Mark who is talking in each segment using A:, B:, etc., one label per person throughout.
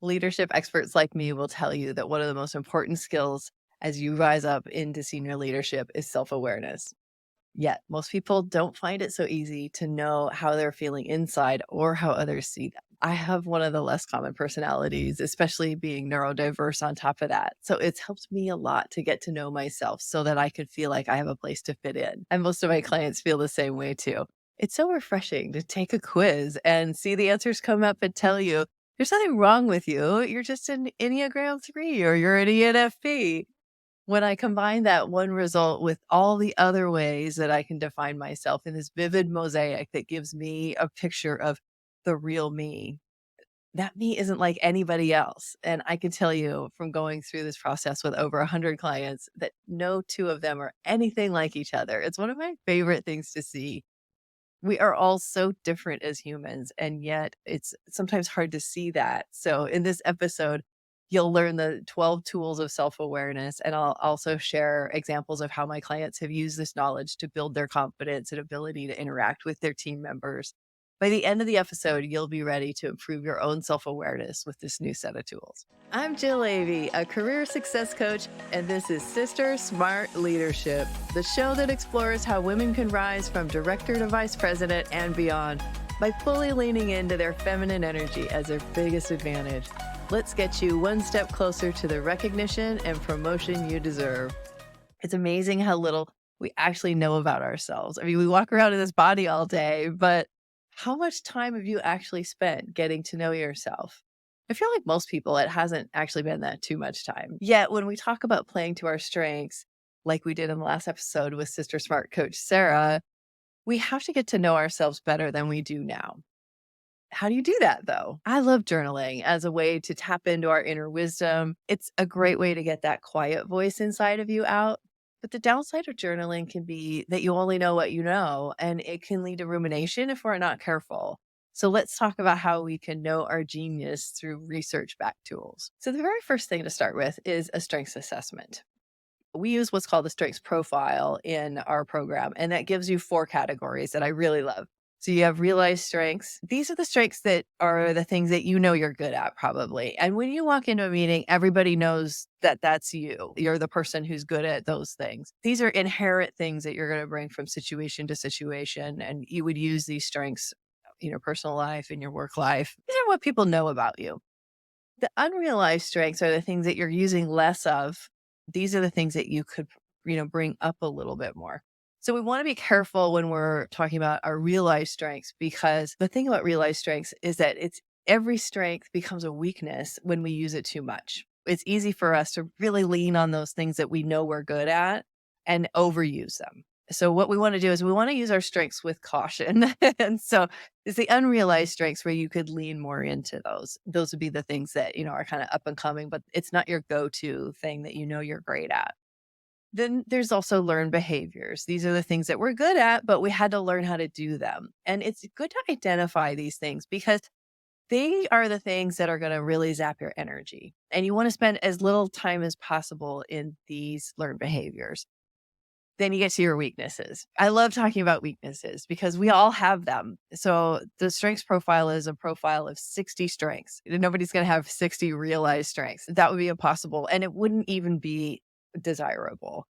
A: Leadership experts like me will tell you that one of the most important skills as you rise up into senior leadership is self awareness. Yet, most people don't find it so easy to know how they're feeling inside or how others see them. I have one of the less common personalities, especially being neurodiverse on top of that. So it's helped me a lot to get to know myself so that I could feel like I have a place to fit in. And most of my clients feel the same way too. It's so refreshing to take a quiz and see the answers come up and tell you there's nothing wrong with you. You're just an Enneagram 3 or you're an ENFP. When I combine that one result with all the other ways that I can define myself in this vivid mosaic that gives me a picture of the real me, that me isn't like anybody else. And I can tell you from going through this process with over 100 clients that no two of them are anything like each other. It's one of my favorite things to see. We are all so different as humans, and yet it's sometimes hard to see that. So, in this episode, you'll learn the 12 tools of self awareness, and I'll also share examples of how my clients have used this knowledge to build their confidence and ability to interact with their team members. By the end of the episode, you'll be ready to improve your own self awareness with this new set of tools. I'm Jill Avey, a career success coach, and this is Sister Smart Leadership, the show that explores how women can rise from director to vice president and beyond by fully leaning into their feminine energy as their biggest advantage. Let's get you one step closer to the recognition and promotion you deserve. It's amazing how little we actually know about ourselves. I mean, we walk around in this body all day, but how much time have you actually spent getting to know yourself? I feel like most people, it hasn't actually been that too much time. Yet, when we talk about playing to our strengths, like we did in the last episode with Sister Smart coach Sarah, we have to get to know ourselves better than we do now. How do you do that though? I love journaling as a way to tap into our inner wisdom. It's a great way to get that quiet voice inside of you out. But the downside of journaling can be that you only know what you know, and it can lead to rumination if we're not careful. So let's talk about how we can know our genius through research backed tools. So the very first thing to start with is a strengths assessment. We use what's called the strengths profile in our program, and that gives you 4 categories that I really love. So you have realized strengths. These are the strengths that are the things that you know you're good at, probably. And when you walk into a meeting, everybody knows that that's you. You're the person who's good at those things. These are inherent things that you're going to bring from situation to situation. And you would use these strengths in your personal life, in your work life. These are what people know about you. The unrealized strengths are the things that you're using less of. These are the things that you could, bring up a little bit more. So we want to be careful when we're talking about our realized strengths, because the thing about realized strengths is that it's every strength becomes a weakness when we use it too much. It's easy for us to really lean on those things that we know we're good at and overuse them. So what we want to do is we want to use our strengths with caution. And so it's the unrealized strengths where you could lean more into those. Those would be the things that, are kind of up and coming, but it's not your go-to thing that you're great at. Then there's also learned behaviors. These are the things that we're good at, but we had to learn how to do them. And it's good to identify these things because they are the things that are going to really zap your energy. And you want to spend as little time as possible in these learned behaviors. Then you get to your weaknesses. I love talking about weaknesses because we all have them. So the strengths profile is a profile of 60 strengths. Nobody's going to have 60 realized strengths. That would be impossible. And it wouldn't even be desirable.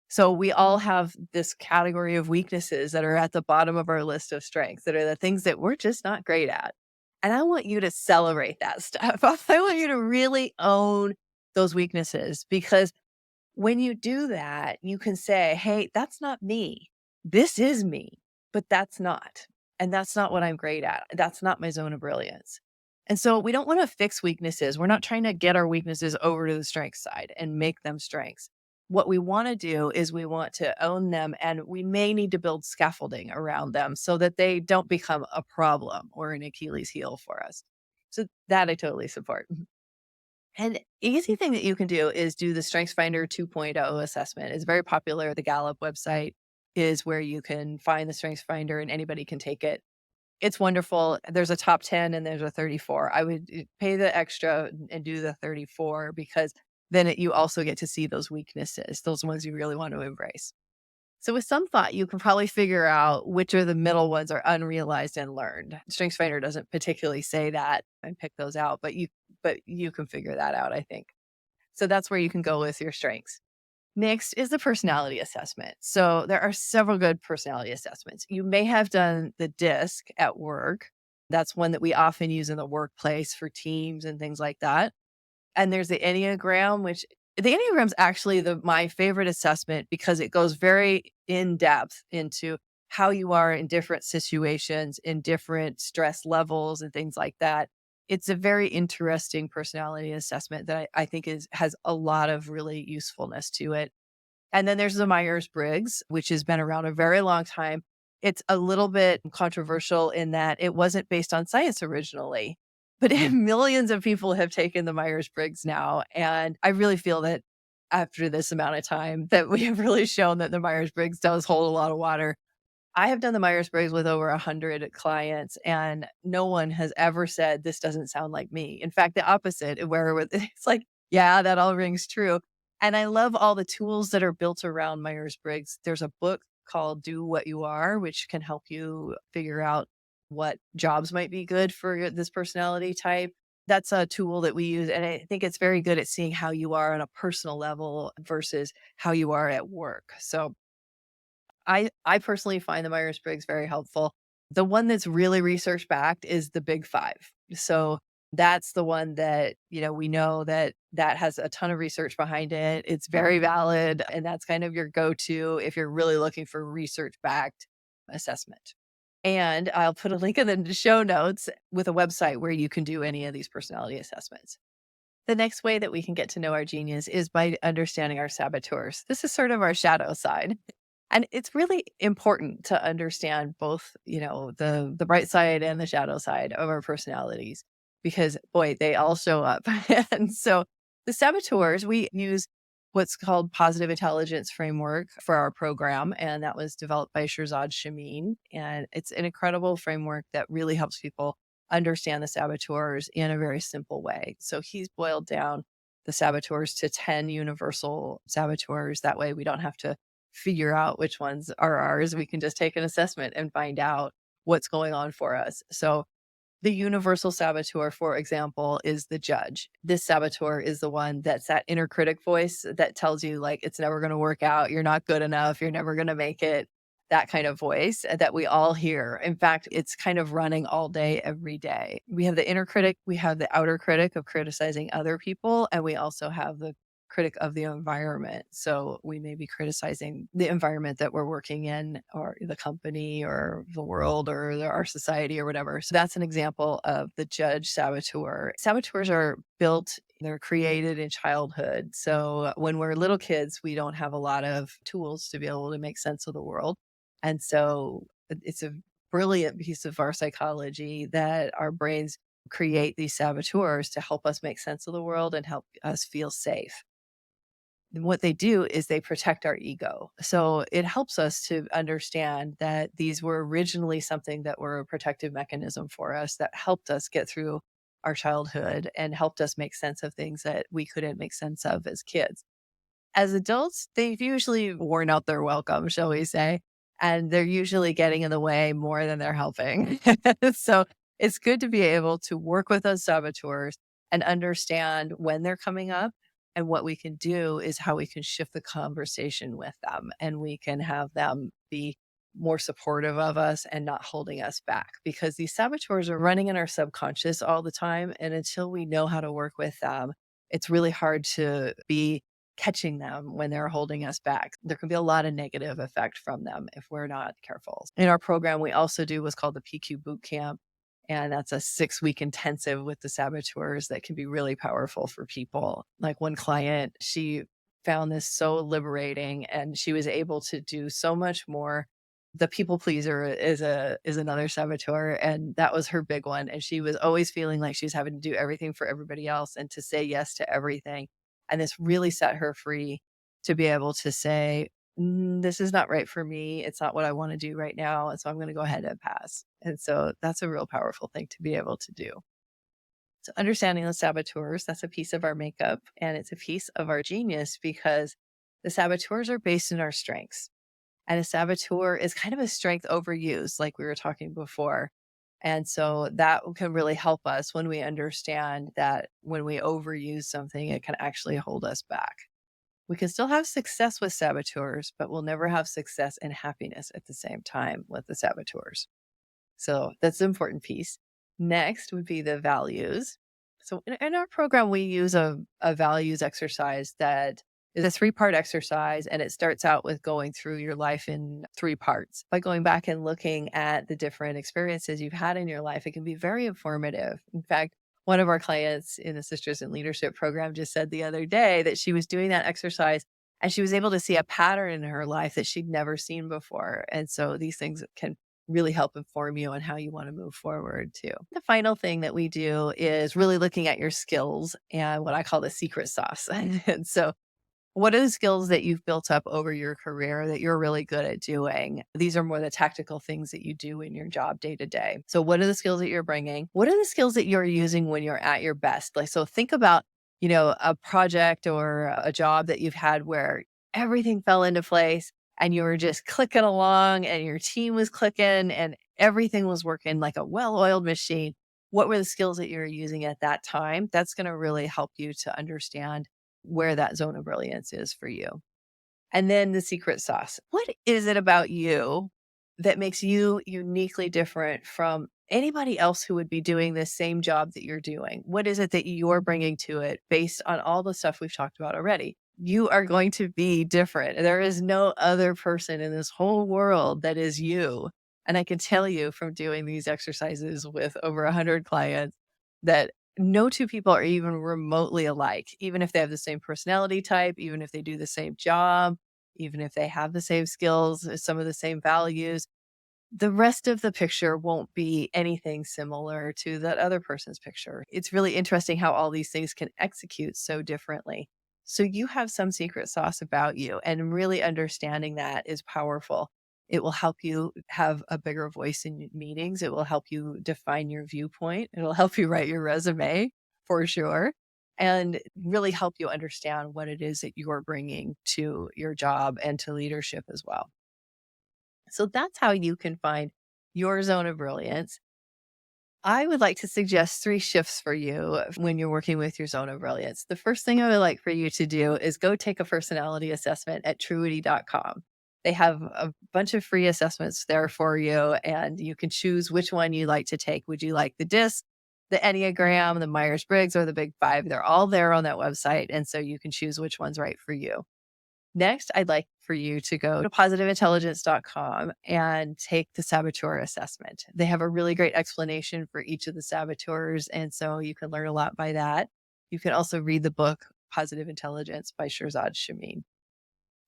A: So we all have this category of weaknesses that are at the bottom of our list of strengths that are the things that we're just not great at. And I want you to celebrate that stuff. I want you to really own those weaknesses, because when you do that, you can say, hey, that's not me. This is me, but that's not. And that's not what I'm great at. That's not my zone of brilliance. And so we don't want to fix weaknesses. We're not trying to get our weaknesses over to the strength side and make them strengths. What we want to do is we want to own them, and we may need to build scaffolding around them so that they don't become a problem or an Achilles heel for us. So that I totally support. An easy thing that you can do is do the StrengthsFinder 2.0 assessment. It's very popular. The Gallup website is where you can find the StrengthsFinder, and anybody can take it. It's wonderful. There's a top 10 and there's a 34. I would pay the extra and do the 34, because then you also get to see those weaknesses, those ones you really want to embrace. So with some thought, you can probably figure out which of the middle ones are unrealized and learned. StrengthsFinder doesn't particularly say that and pick those out, but but you can figure that out, I think. So that's where you can go with your strengths. Next is the personality assessment. So there are several good personality assessments. You may have done the DISC at work. That's one that we often use in the workplace for teams and things like that. And there's the Enneagram, which the Enneagram's actually my favorite assessment because it goes very in depth into how you are in different situations, in different stress levels and things like that. It's a very interesting personality assessment that I think has a lot of really usefulness to it. And then there's the Myers-Briggs, which has been around a very long time. It's a little bit controversial in that it wasn't based on science originally, but millions of people have taken the Myers-Briggs now. And I really feel that after this amount of time that we have really shown that the Myers-Briggs does hold a lot of water. I have done the Myers-Briggs with over 100 clients, and no one has ever said, "This doesn't sound like me." In fact, the opposite, where it's like, "Yeah, that all rings true." And I love all the tools that are built around Myers-Briggs. There's a book called Do What You Are, which can help you figure out what jobs might be good for this personality type. That's a tool that we use, and I think it's very good at seeing how you are on a personal level versus how you are at work. So I personally find the Myers-Briggs very helpful. The one that's really research backed is the Big 5. So that's the one that, we know that that has a ton of research behind it. It's very valid, and that's kind of your go-to if you're really looking for research backed assessment. And I'll put a link in the show notes with a website where you can do any of these personality assessments. The next way that we can get to know our genius is by understanding our saboteurs. This is sort of our shadow side. And it's really important to understand both, the bright side and the shadow side of our personalities because boy, they all show up. And so the saboteurs, we use what's called positive intelligence framework for our program. And that was developed by Shirzad Shamin. And it's an incredible framework that really helps people understand the saboteurs in a very simple way. So he's boiled down the saboteurs to 10 universal saboteurs. That way we don't have to figure out which ones are ours. We can just take an assessment and find out what's going on for us. So the universal saboteur, for example, is the judge. This saboteur is the one that's that inner critic voice that tells you like it's never going to work out, you're not good enough, you're never going to make it. That kind of voice that we all hear. In fact, it's kind of running all day, every day. We have the inner critic, we have the outer critic of criticizing other people, and we also have the critic of the environment. So we may be criticizing the environment that we're working in, or the company, or the world, or our society, or whatever. So that's an example of the judge saboteur. Saboteurs are built, they're created in childhood. So when we're little kids, we don't have a lot of tools to be able to make sense of the world. And so it's a brilliant piece of our psychology that our brains create these saboteurs to help us make sense of the world and help us feel safe. And what they do is they protect our ego. So it helps us to understand that these were originally something that were a protective mechanism for us that helped us get through our childhood and helped us make sense of things that we couldn't make sense of as kids. As adults, they've usually worn out their welcome, shall we say, and they're usually getting in the way more than they're helping. So it's good to be able to work with those saboteurs and understand when they're coming up. And what we can do is how we can shift the conversation with them and we can have them be more supportive of us and not holding us back because these saboteurs are running in our subconscious all the time. And until we know how to work with them, it's really hard to be catching them when they're holding us back. There can be a lot of negative effect from them if we're not careful. In our program, we also do what's called the PQ boot camp. And that's a 6-week intensive with the saboteurs that can be really powerful for people. Like one client, she found this so liberating and she was able to do so much more. The people pleaser is another saboteur, and that was her big one. And she was always feeling like she was having to do everything for everybody else and to say yes to everything. And this really set her free to be able to say, this is not right for me. It's not what I want to do right now. And so I'm going to go ahead and pass. And so that's a real powerful thing to be able to do. So understanding the saboteurs, that's a piece of our makeup and it's a piece of our genius because the saboteurs are based in our strengths. And a saboteur is kind of a strength overused, like we were talking before. And so that can really help us when we understand that when we overuse something, it can actually hold us back. We can still have success with saboteurs, but we'll never have success and happiness at the same time with the saboteurs. So that's the important piece. Next would be the values. So in our program, we use a values exercise that is a three-part exercise, and it starts out with going through your life in three parts. By going back and looking at the different experiences you've had in your life, it can be very informative. In fact, one of our clients in the Sisters in Leadership program just said the other day that she was doing that exercise and she was able to see a pattern in her life that she'd never seen before. And so these things can really help inform you on how you want to move forward too. The final thing that we do is really looking at your skills and what I call the secret sauce. And so what are the skills that you've built up over your career that you're really good at doing? These are more the tactical things that you do in your job day to day. So what are the skills that you're bringing? What are the skills that you're using when you're at your best? Like, so think about, a project or a job that you've had where everything fell into place and you were just clicking along and your team was clicking and everything was working like a well-oiled machine. What were the skills that you're using at that time? That's going to really help you to understand where that zone of brilliance is for you. And then the secret sauce. What is it about you that makes you uniquely different from anybody else who would be doing the same job that you're doing? What is it that you're bringing to it based on all the stuff we've talked about already? You are going to be different. There is no other person in this whole world that is you. And I can tell you from doing these exercises with over 100 clients that no two people are even remotely alike, even if they have the same personality type, even if they do the same job, even if they have the same skills, some of the same values. The rest of the picture won't be anything similar to that other person's picture. It's really interesting how all these things can execute so differently. So you have some secret sauce about you, and really understanding that is powerful. It will help you have a bigger voice in meetings. It will help you define your viewpoint. It'll help you write your resume for sure, and really help you understand what it is that you're bringing to your job and to leadership as well. So that's how you can find your zone of brilliance. I would like to suggest three shifts for you when you're working with your zone of brilliance. The first thing I would like for you to do is go take a personality assessment at truity.com. They have a bunch of free assessments there for you, and you can choose which one you like to take. Would you like the DISC, the Enneagram, the Myers Briggs, or the Big Five? They're all there on that website. And so you can choose which one's right for you. Next, I'd like for you to go to positiveintelligence.com and take the saboteur assessment. They have a really great explanation for each of the saboteurs, and so you can learn a lot by that. You can also read the book Positive Intelligence by Shirzad Shamin.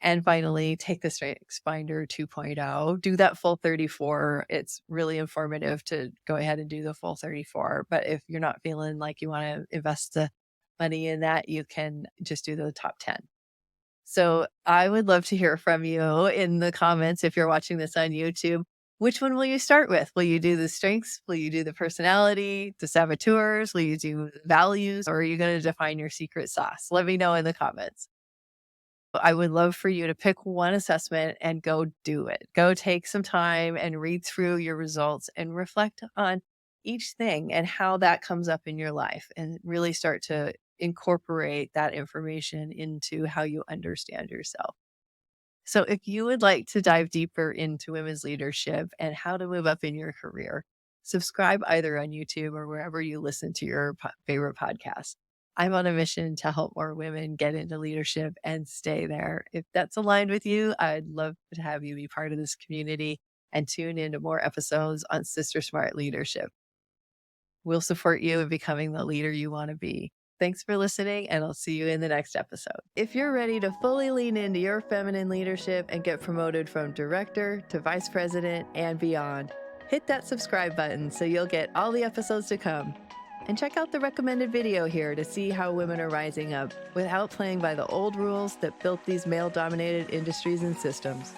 A: And finally, take the Strengths Finder 2.0. Do that full 34. It's really informative to go ahead and do the full 34. But if you're not feeling like you want to invest the money in that, you can just do the top 10. So I would love to hear from you in the comments if you're watching this on YouTube. Which one will you start with? Will you do the strengths? Will you do the personality, the saboteurs? Will you do values? Or are you going to define your secret sauce? Let me know in the comments. I would love for you to pick one assessment and go do it. Go take some time and read through your results and reflect on each thing and how that comes up in your life, and really start to incorporate that information into how you understand yourself. So if you would like to dive deeper into women's leadership and how to move up in your career, subscribe either on YouTube or wherever you listen to your favorite podcasts. I'm on a mission to help more women get into leadership and stay there. If that's aligned with you, I'd love to have you be part of this community and tune into more episodes on SisterSmart Leadership. We'll support you in becoming the leader you want to be. Thanks for listening, and I'll see you in the next episode. If you're ready to fully lean into your feminine leadership and get promoted from director to vice president and beyond, hit that subscribe button so you'll get all the episodes to come. And check out the recommended video here to see how women are rising up without playing by the old rules that built these male-dominated industries and systems.